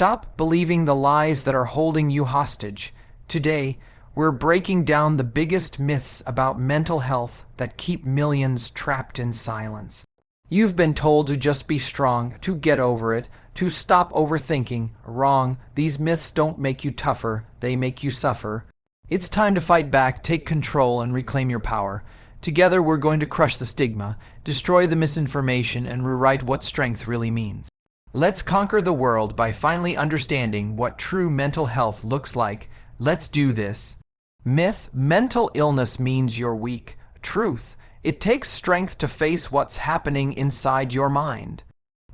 Stop believing the lies that are holding you hostage. Today, we're breaking down the biggest myths about mental health that keep millions trapped in silence. You've been told to just be strong, to get over it, to stop overthinking. Wrong. These myths don't make you tougher, they make you suffer. It's time to fight back, take control, and reclaim your power. Together, we're going to crush the stigma, destroy the misinformation, and rewrite what strength really means. Let's conquer the world by finally understanding what true mental health looks like. Let's do this. Myth: mental illness means you're weak. Truth: it takes strength to face what's happening inside your mind.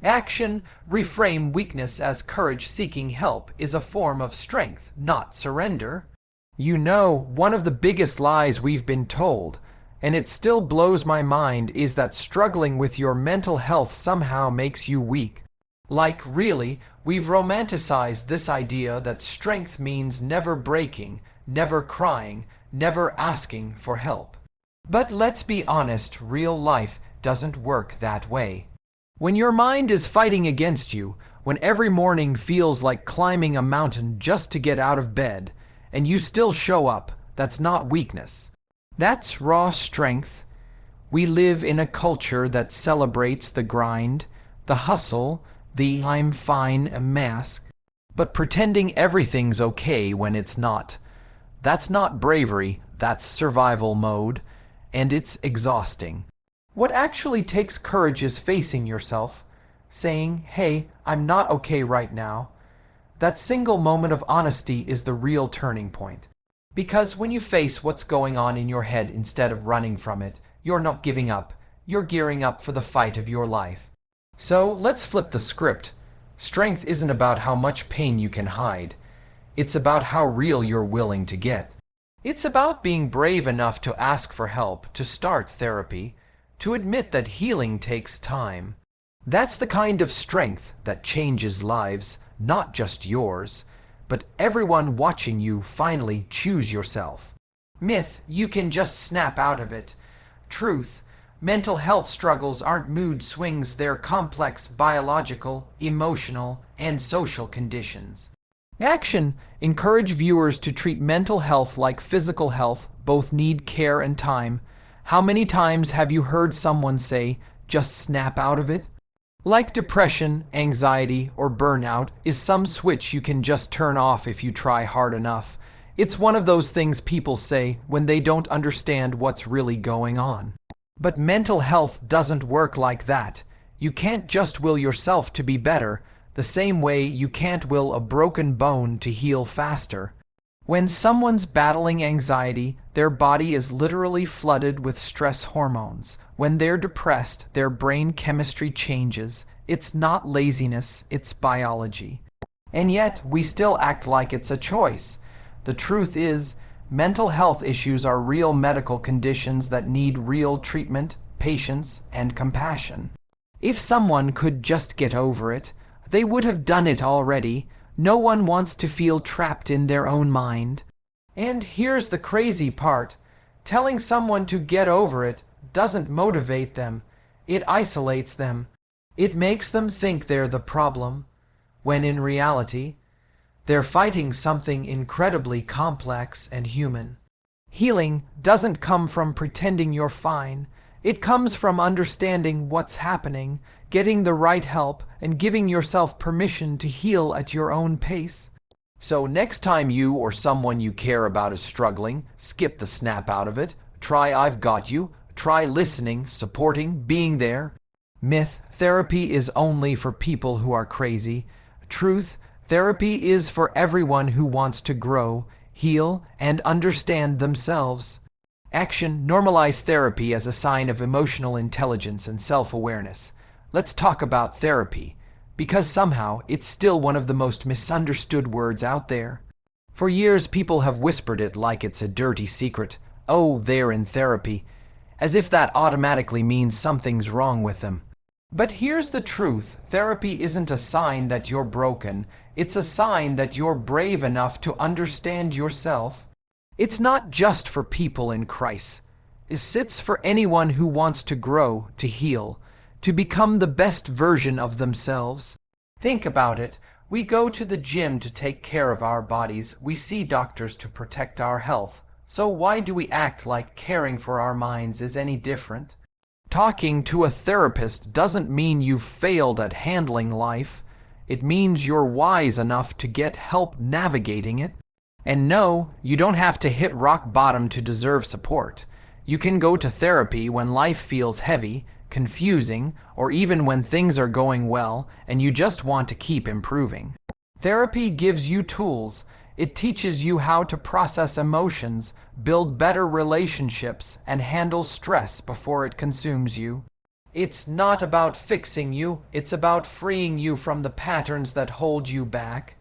Action: reframe weakness as courage. Seeking help is a form of strength, not surrender. You know, one of the biggest lies we've been told, and it still blows my mind, is that struggling with your mental health somehow makes you weak. Like, really, we've romanticized this idea that strength means never breaking, never crying, never asking for help. But let's be honest, real life doesn't work that way. When your mind is fighting against you, when every morning feels like climbing a mountain just to get out of bed, and you still show up, that's not weakness. That's raw strength. We live in a culture that celebrates the grind, the hustle, the "I'm fine" mask, but pretending everything's okay when it's not. That's not bravery, that's survival mode, and it's exhausting. What actually takes courage is facing yourself, saying, "Hey, I'm not okay right now." That single moment of honesty is the real turning point. Because when you face what's going on in your head instead of running from it, you're not giving up, you're gearing up for the fight of your life. So let's flip the script. Strength isn't about how much pain you can hide. It's about how real you're willing to get. It's about being brave enough to ask for help, to start therapy, to admit that healing takes time. That's the kind of strength that changes lives, not just yours, but everyone watching you. Finally choose yourself. Myth: you can just snap out of it. Truth: mental health struggles aren't mood swings, they're complex biological, emotional, and social conditions. Action: encourage viewers to treat mental health like physical health. Both need care and time. How many times have you heard someone say, "just snap out of it"? Like depression, anxiety, or burnout is some switch you can just turn off if you try hard enough. It's one of those things people say when they don't understand what's really going on. But mental health doesn't work like that. You can't just will yourself to be better, the same way you can't will a broken bone to heal faster. When someone's battling anxiety, their body is literally flooded with stress hormones. When they're depressed, their brain chemistry changes. It's not laziness, it's biology. And yet, we still act like it's a choice. The truth is, mental health issues are real medical conditions that need real treatment, patience, and compassion. If someone could just get over it, they would have done it already. No one wants to feel trapped in their own mind. And here's the crazy part. Telling someone to get over it doesn't motivate them. It isolates them. It makes them think they're the problem, when in reality, they're fighting something incredibly complex and human. Healing doesn't come from pretending you're fine. It comes from understanding what's happening, getting the right help, and giving yourself permission to heal at your own pace. So next time you or someone you care about is struggling, skip the snap out of it. Try "I've got you." Try listening, supporting, being there. Myth: therapy is only for people who are crazy. Truth: therapy is for everyone who wants to grow, heal, and understand themselves. Action: normalize therapy as a sign of emotional intelligence and self-awareness. Let's talk about therapy, because somehow it's still one of the most misunderstood words out there. For years, people have whispered it like it's a dirty secret. "Oh, they're in therapy," as if that automatically means something's wrong with them. But here's the truth. Therapy isn't a sign that you're broken. It's a sign that you're brave enough to understand yourself. It's not just for people in crisis. It's for anyone who wants to grow, to heal, to become the best version of themselves. Think about it. We go to the gym to take care of our bodies. We see doctors to protect our health. So why do we act like caring for our minds is any different? Talking to a therapist doesn't mean you've failed at handling life. It means you're wise enough to get help navigating it. And no, you don't have to hit rock bottom to deserve support. You can go to therapy when life feels heavy, confusing, or even when things are going well and you just want to keep improving. Therapy gives you tools. It teaches you how to process emotions, build better relationships, and handle stress before it consumes you. It's not about fixing you, it's about freeing you from the patterns that hold you back.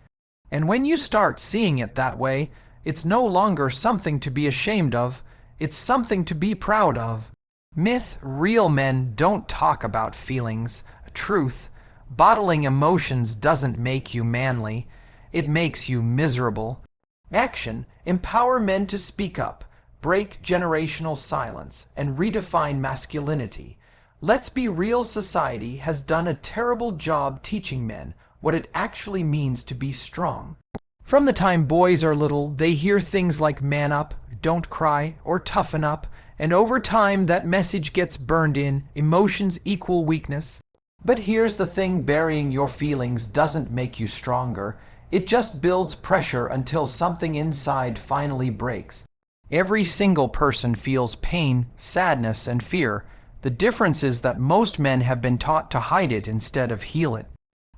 And when you start seeing it that way, it's no longer something to be ashamed of, it's something to be proud of. Myth: real men don't talk about feelings. Truth: bottling emotions doesn't make you manly. It makes you miserable. Action: empower men to speak up, break generational silence, and redefine masculinity. Let's be real, society has done a terrible job teaching men what it actually means to be strong. From the time boys are little, they hear things like man up, don't cry, or toughen up, and over time that message gets burned in: emotions equal weakness. But here's the thing: burying your feelings doesn't make you stronger. It just builds pressure until something inside finally breaks. Every single person feels pain, sadness, and fear. The difference is that most men have been taught to hide it instead of heal it.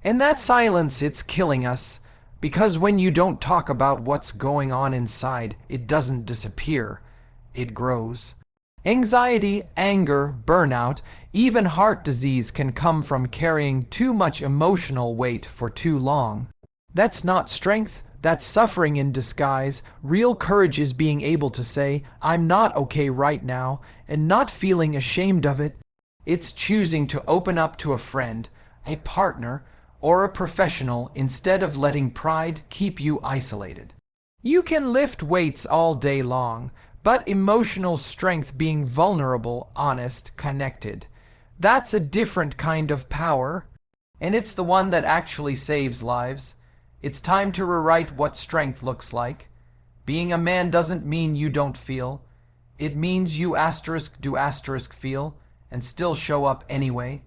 And that silence, it's killing us. Because when you don't talk about what's going on inside, it doesn't disappear. It grows. Anxiety, anger, burnout, even heart disease can come from carrying too much emotional weight for too long. That's not strength, that's suffering in disguise. Real courage is being able to say, I'm not okay right now, and not feeling ashamed of it. It's choosing to open up to a friend, a partner, or a professional instead of letting pride keep you isolated. You can lift weights all day long, but emotional strength, being vulnerable, honest, connected, that's a different kind of power, and it's the one that actually saves lives. It's time to rewrite what strength looks like. Being a man doesn't mean you don't feel. It means you *do* feel and still show up anyway.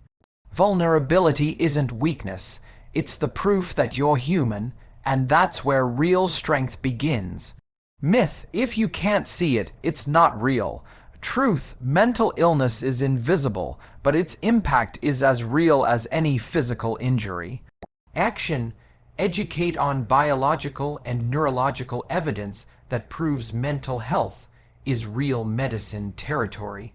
Vulnerability isn't weakness. It's the proof that you're human, and that's where real strength begins. Myth: if you can't see it, it's not real. Truth: mental illness is invisible, but its impact is as real as any physical injury. Action: educate on biological and neurological evidence that proves mental health is real medicine territory.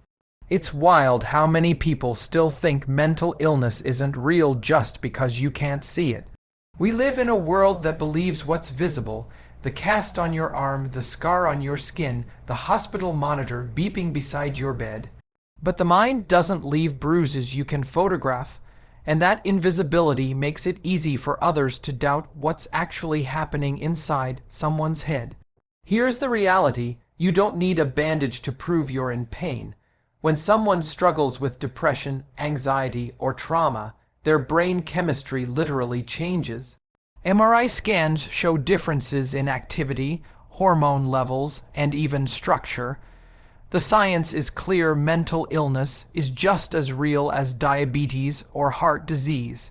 It's wild how many people still think mental illness isn't real just because you can't see it. We live in a world that believes what's visible: the cast on your arm, the scar on your skin, the hospital monitor beeping beside your bed. But the mind doesn't leave bruises you can photograph, and that invisibility makes it easy for others to doubt what's actually happening inside someone's head. Here's the reality: you don't need a bandage to prove you're in pain. When someone struggles with depression, anxiety, or trauma, their brain chemistry literally changes. MRI scans show differences in activity, hormone levels, and even structure. The science is clear: mental illness is just as real as diabetes or heart disease.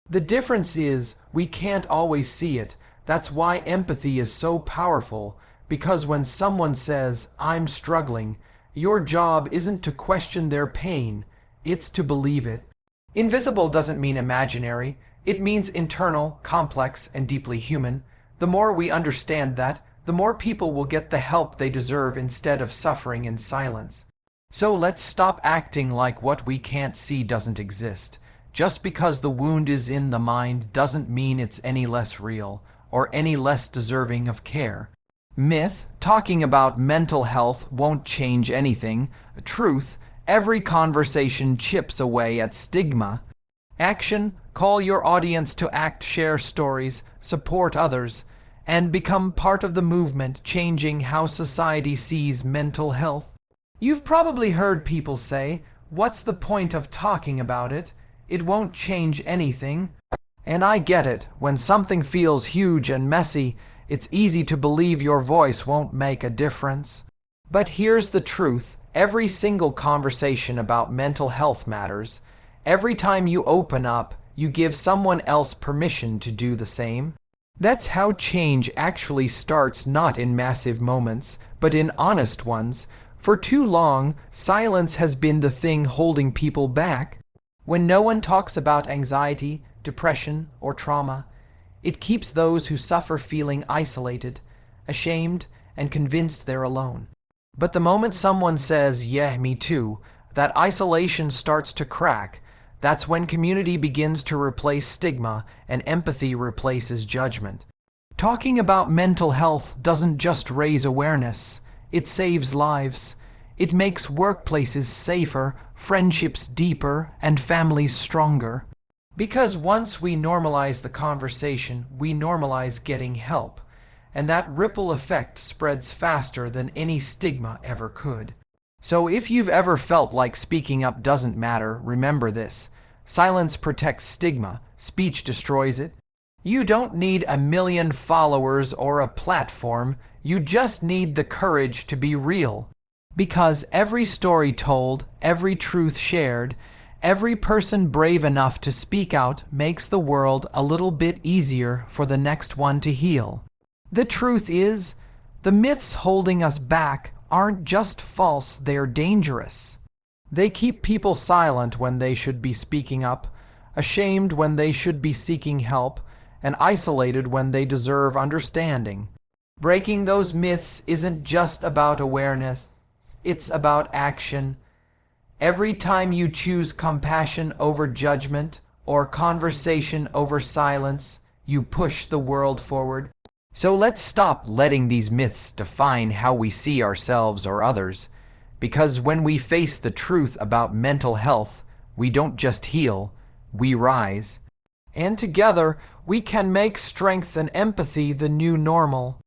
The difference is we can't always see it. That's why empathy is so powerful, because when someone says, I'm struggling, your job isn't to question their pain, it's to believe it. Invisible doesn't mean imaginary. It means internal, complex, and deeply human. The more we understand that, the more people will get the help they deserve instead of suffering in silence. So let's stop acting like what we can't see doesn't exist. Just because the wound is in the mind doesn't mean it's any less real or any less deserving of care. Myth: talking about mental health won't change anything. Truth: every conversation chips away at stigma. Action: call your audience to act, share stories, support others, and become part of the movement changing how society sees mental health. You've probably heard people say, what's the point of talking about it? It won't change anything. And I get it. When something feels huge and messy, it's easy to believe your voice won't make a difference. But here's the truth. Every single conversation about mental health matters. Every time you open up, you give someone else permission to do the same. That's how change actually starts, not in massive moments, but in honest ones. For too long, silence has been the thing holding people back. When no one talks about anxiety, depression, or trauma, it keeps those who suffer feeling isolated, ashamed, and convinced they're alone. But the moment someone says, "Yeah, me too," that isolation starts to crack. That's when community begins to replace stigma and empathy replaces judgment. Talking about mental health doesn't just raise awareness, it saves lives. It makes workplaces safer, friendships deeper, and families stronger. Because once we normalize the conversation, we normalize getting help. And that ripple effect spreads faster than any stigma ever could. So if you've ever felt like speaking up doesn't matter, remember this. Silence protects stigma, speech destroys it. You don't need 1 million followers or a platform, you just need the courage to be real. Because every story told, every truth shared, every person brave enough to speak out makes the world a little bit easier for the next one to heal. The truth is, the myths holding us back aren't just false, they're dangerous. They keep people silent when they should be speaking up, ashamed when they should be seeking help, and isolated when they deserve understanding. Breaking those myths isn't just about awareness, it's about action. Every time you choose compassion over judgment or conversation over silence, you push the world forward. So let's stop letting these myths define how we see ourselves or others. Because when we face the truth about mental health, we don't just heal, we rise. And together, we can make strength and empathy the new normal.